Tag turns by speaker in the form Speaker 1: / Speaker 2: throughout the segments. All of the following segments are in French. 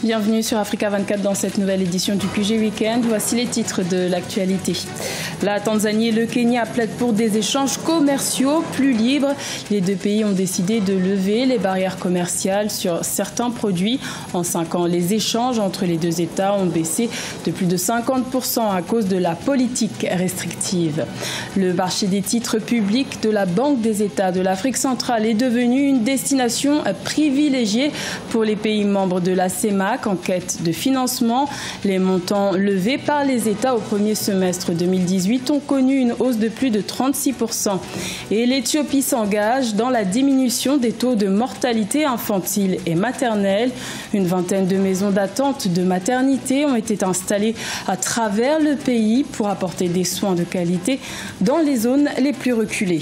Speaker 1: Bienvenue sur Africa 24 dans cette nouvelle édition du QG Weekend. Voici les titres de l'actualité. La Tanzanie et le Kenya plaident pour des échanges commerciaux plus libres. Les deux pays ont décidé de lever les barrières commerciales sur certains produits. En 5 ans, les échanges entre les deux États ont baissé de plus de 50% à cause de la politique restrictive. Le marché des titres publics de la Banque des États de l'Afrique centrale est devenu une destination privilégiée pour les pays membres de la CEMAC en quête de financement. Les montants levés par les États au premier semestre 2018 ont connu une hausse de plus de 36%. Et l'Éthiopie s'engage dans la diminution des taux de mortalité infantile et maternelle. Une vingtaine de maisons d'attente de maternité ont été installées à travers le pays pour apporter des soins de qualité dans les zones les plus reculées.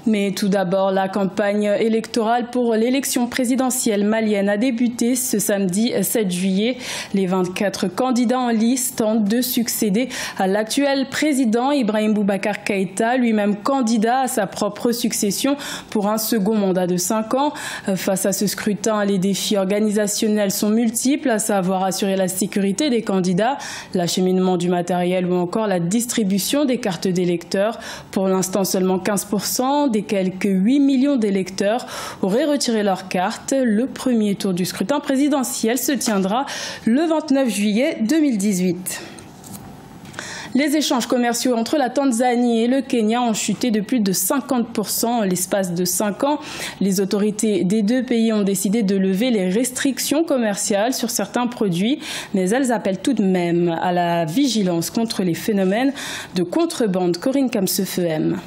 Speaker 1: Mais tout d'abord, la campagne électorale pour l'élection présidentielle malienne a débuté ce samedi 7 juillet. Les 24 candidats en lice tentent de succéder à l'actuel président Ibrahim Boubacar Keïta, lui-même candidat à sa propre succession pour un second mandat de 5 ans. Face à ce scrutin, les défis organisationnels sont multiples, à savoir assurer la sécurité des candidats, l'acheminement du matériel ou encore la distribution des cartes d'électeurs. Pour l'instant, seulement 15% des quelques 8 millions d'électeurs auraient retiré leur carte. Le premier tour du scrutin présidentiel se tiendra le 29 juillet 2018. Les échanges commerciaux entre la Tanzanie et le Kenya ont chuté de plus de 50% en l'espace de 5 ans. Les autorités des deux pays ont décidé de lever les restrictions commerciales sur certains produits, mais elles appellent tout de même à la vigilance contre les phénomènes de contrebande. Corinne Kamsefehem.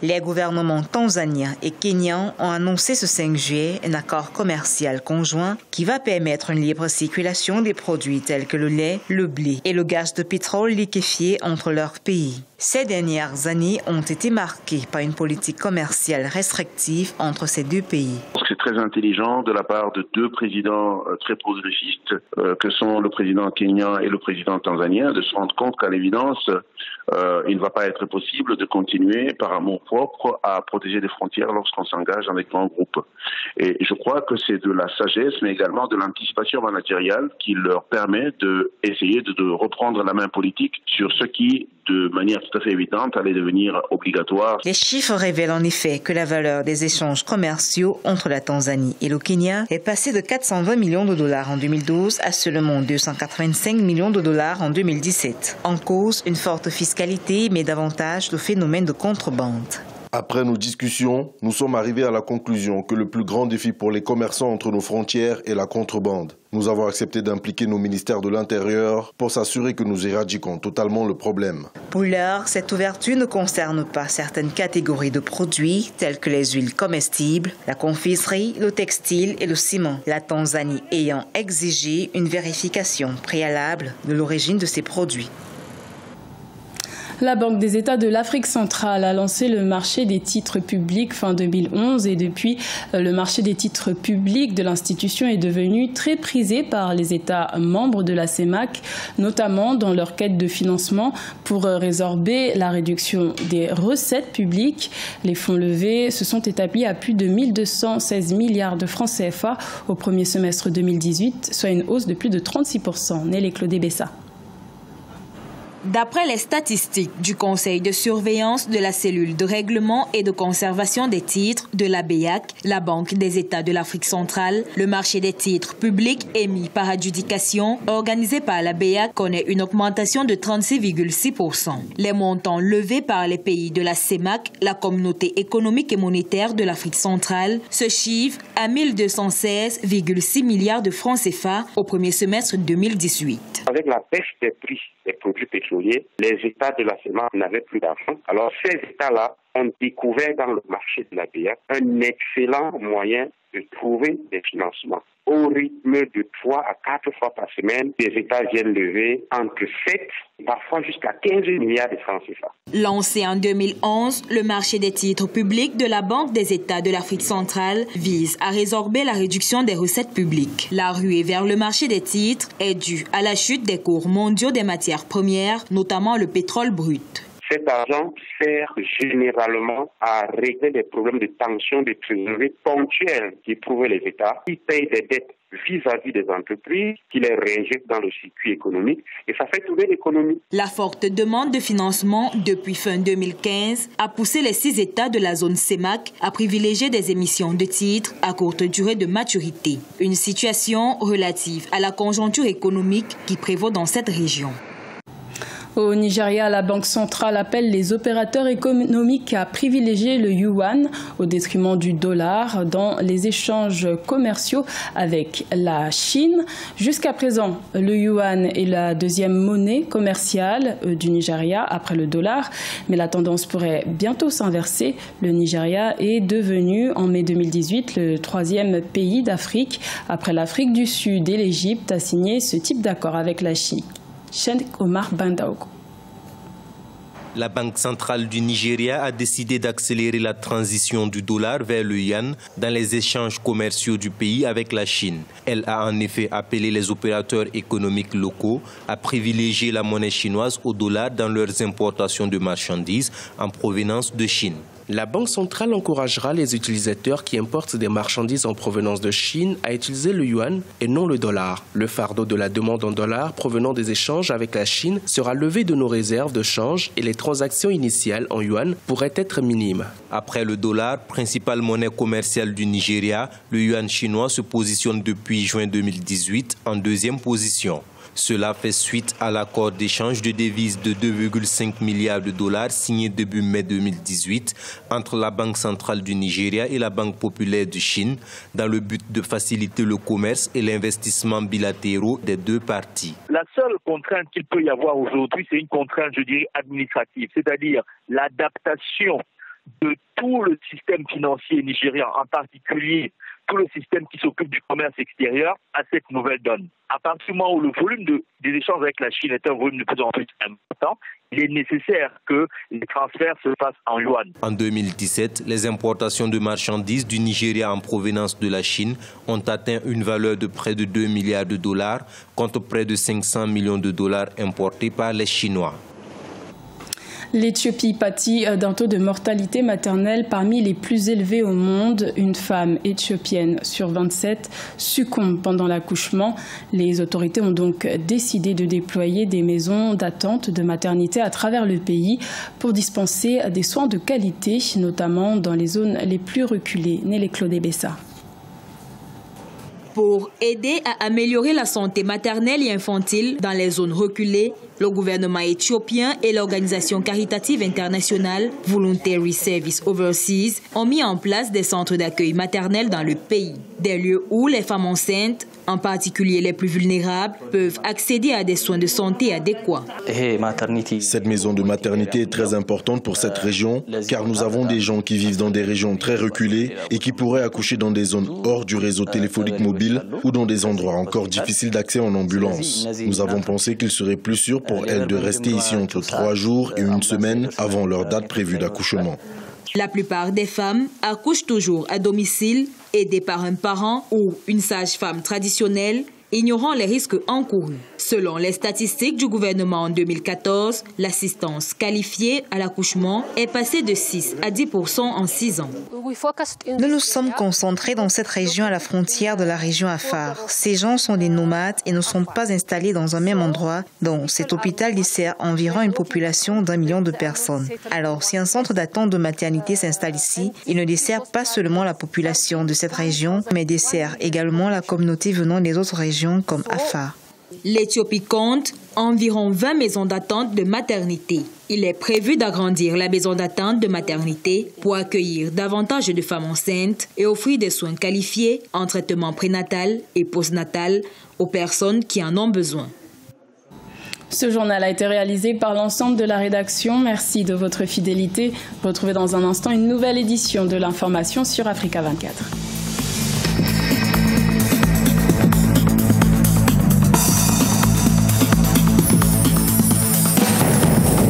Speaker 2: Les gouvernements tanzaniens et kenyans ont annoncé ce 5 juillet un accord commercial conjoint qui va permettre une libre circulation des produits tels que le lait, le blé et le gaz de pétrole liquéfié entre leurs pays. Ces dernières années ont été marquées par une politique commerciale restrictive entre ces deux pays.
Speaker 3: C'est très intelligent de la part de deux présidents très progressistes que sont le président kenyan et le président tanzanien de se rendre compte qu'à l'évidence, il ne va pas être possible de continuer par amour propre à protéger les frontières lorsqu'on s'engage dans des grands groupes. Et je crois que c'est de la sagesse, mais également de l'anticipation managériale qui leur permet d'essayer de reprendre la main politique sur ce qui, de manière tout à fait évidente, allait devenir obligatoire.
Speaker 2: Les chiffres révèlent en effet que la valeur des échanges commerciaux entre la Tanzanie et le Kenya est passée de 420 millions de dollars en 2012 à seulement 285 millions de dollars en 2017. En cause, une forte fiscalité, mais davantage le phénomène de contrebande.
Speaker 4: Après nos discussions, nous sommes arrivés à la conclusion que le plus grand défi pour les commerçants entre nos frontières est la contrebande. Nous avons accepté d'impliquer nos ministères de l'Intérieur pour s'assurer que nous éradiquons totalement le problème.
Speaker 2: Pour l'heure, cette ouverture ne concerne pas certaines catégories de produits tels que les huiles comestibles, la confiserie, le textile et le ciment, la Tanzanie ayant exigé une vérification préalable de l'origine de ces produits.
Speaker 1: La Banque des États de l'Afrique centrale a lancé le marché des titres publics fin 2011 et depuis, le marché des titres publics de l'institution est devenu très prisé par les États membres de la CEMAC, notamment dans leur quête de financement pour résorber la réduction des recettes publiques. Les fonds levés se sont établis à plus de 1216 milliards de francs CFA au premier semestre 2018, soit une hausse de plus de 36%. Nelly Claudé Bessa.
Speaker 5: D'après les statistiques du Conseil de surveillance de la cellule de règlement et de conservation des titres de la BEAC, la Banque des États de l'Afrique centrale, le marché des titres publics émis par adjudication organisé par la BEAC connaît une augmentation de 36,6%. Les montants levés par les pays de la CEMAC, la Communauté économique et monétaire de l'Afrique centrale, se chiffrent à 1216,6 milliards de francs CFA au premier semestre 2018.
Speaker 6: Avec la baisse des prix des produits pétroliers, les États de la CEMAC n'avaient plus d'argent. Alors ces États-là ont découvert dans le marché de la BEAC un excellent moyen de trouver des financements. Au rythme de 3 à 4 fois par semaine, les États viennent lever entre 7 et parfois jusqu'à 15 milliards de francs CFA.
Speaker 5: Lancé en 2011, le marché des titres publics de la Banque des États de l'Afrique centrale vise à résorber la réduction des recettes publiques. La ruée vers le marché des titres est due à la chute des cours mondiaux des matières premières, notamment le pétrole brut.
Speaker 6: Cet argent sert généralement à régler les problèmes de tension de trésorerie ponctuels qu'éprouvent les États qui payent des dettes vis-à-vis des entreprises, qui les réinjectent dans le circuit économique et ça fait tourner l'économie.
Speaker 5: La forte demande de financement depuis fin 2015 a poussé les 6 États de la zone CEMAC à privilégier des émissions de titres à courte durée de maturité. Une situation relative à la conjoncture économique qui prévaut dans cette région.
Speaker 1: Au Nigeria, la Banque centrale appelle les opérateurs économiques à privilégier le yuan au détriment du dollar dans les échanges commerciaux avec la Chine. Jusqu'à présent, le yuan est la deuxième monnaie commerciale du Nigeria après le dollar, mais la tendance pourrait bientôt s'inverser. Le Nigeria est devenu en mai 2018 le 3e pays d'Afrique après l'Afrique du Sud et l'Égypte à signer ce type d'accord avec la Chine. Cheikh Omar Bandaogo.
Speaker 7: La Banque centrale du Nigeria a décidé d'accélérer la transition du dollar vers le yuan dans les échanges commerciaux du pays avec la Chine. Elle a en effet appelé les opérateurs économiques locaux à privilégier la monnaie chinoise au dollar dans leurs importations de marchandises en provenance de Chine.
Speaker 8: La Banque centrale encouragera les utilisateurs qui importent des marchandises en provenance de Chine à utiliser le yuan et non le dollar. Le fardeau de la demande en dollars provenant des échanges avec la Chine sera levé de nos réserves de change et les transactions initiales en yuan pourraient être minimes.
Speaker 7: Après le dollar, principale monnaie commerciale du Nigeria, le yuan chinois se positionne depuis juin 2018 en 2e position. Cela fait suite à l'accord d'échange de devises de 2,5 milliards de dollars signé début mai 2018 entre la Banque centrale du Nigeria et la Banque populaire de Chine dans le but de faciliter le commerce et l'investissement bilatéraux des deux parties.
Speaker 9: La seule contrainte qu'il peut y avoir aujourd'hui, c'est une contrainte, je dirais, administrative, c'est-à-dire l'adaptation de tout le système financier nigérian, en particulier tout le système qui s'occupe du commerce extérieur, à cette nouvelle donne. À partir du moment où le volume des échanges avec la Chine est un volume de plus en plus important, il est nécessaire que les transferts se fassent en yuan.
Speaker 7: En 2017, les importations de marchandises du Nigeria en provenance de la Chine ont atteint une valeur de près de 2 milliards de dollars contre près de 500 millions de dollars importés par les Chinois.
Speaker 1: L'Éthiopie pâtit d'un taux de mortalité maternelle parmi les plus élevés au monde. Une femme éthiopienne sur 27 succombe pendant l'accouchement. Les autorités ont donc décidé de déployer des maisons d'attente de maternité à travers le pays pour dispenser des soins de qualité, notamment dans les zones les plus reculées. Nélé Claude Bessa.
Speaker 5: Pour aider à améliorer la santé maternelle et infantile dans les zones reculées, le gouvernement éthiopien et l'organisation caritative internationale Voluntary Service Overseas ont mis en place des centres d'accueil maternel dans le pays. Des lieux où les femmes enceintes, en particulier les plus vulnérables, peuvent accéder à des soins de santé adéquats.
Speaker 4: Cette maison de maternité est très importante pour cette région car nous avons des gens qui vivent dans des régions très reculées et qui pourraient accoucher dans des zones hors du réseau téléphonique mobile ou dans des endroits encore difficiles d'accès en ambulance. Nous avons pensé qu'il serait plus sûr pour elles de rester ici entre 3 jours et 1 semaine avant leur date prévue d'accouchement.
Speaker 5: La plupart des femmes accouchent toujours à domicile, aidées par un parent ou une sage-femme traditionnelle, ignorant les risques encourus. Selon les statistiques du gouvernement en 2014, l'assistance qualifiée à l'accouchement est passée de 6 à 10% en 6 ans.
Speaker 2: Nous nous sommes concentrés dans cette région à la frontière de la région Afar. Ces gens sont des nomades et ne sont pas installés dans un même endroit, donc cet hôpital dessert environ une population d'1 million de personnes. Alors, si un centre d'attente de maternité s'installe ici, il ne dessert pas seulement la population de cette région, mais dessert également la communauté venant des autres régions comme Afar.
Speaker 5: L'Éthiopie compte environ 20 maisons d'attente de maternité. Il est prévu d'agrandir la maison d'attente de maternité pour accueillir davantage de femmes enceintes et offrir des soins qualifiés en traitement prénatal et postnatal aux personnes qui en ont besoin.
Speaker 1: Ce journal a été réalisé par l'ensemble de la rédaction. Merci de votre fidélité. Retrouvez dans un instant une nouvelle édition de l'information sur Africa 24.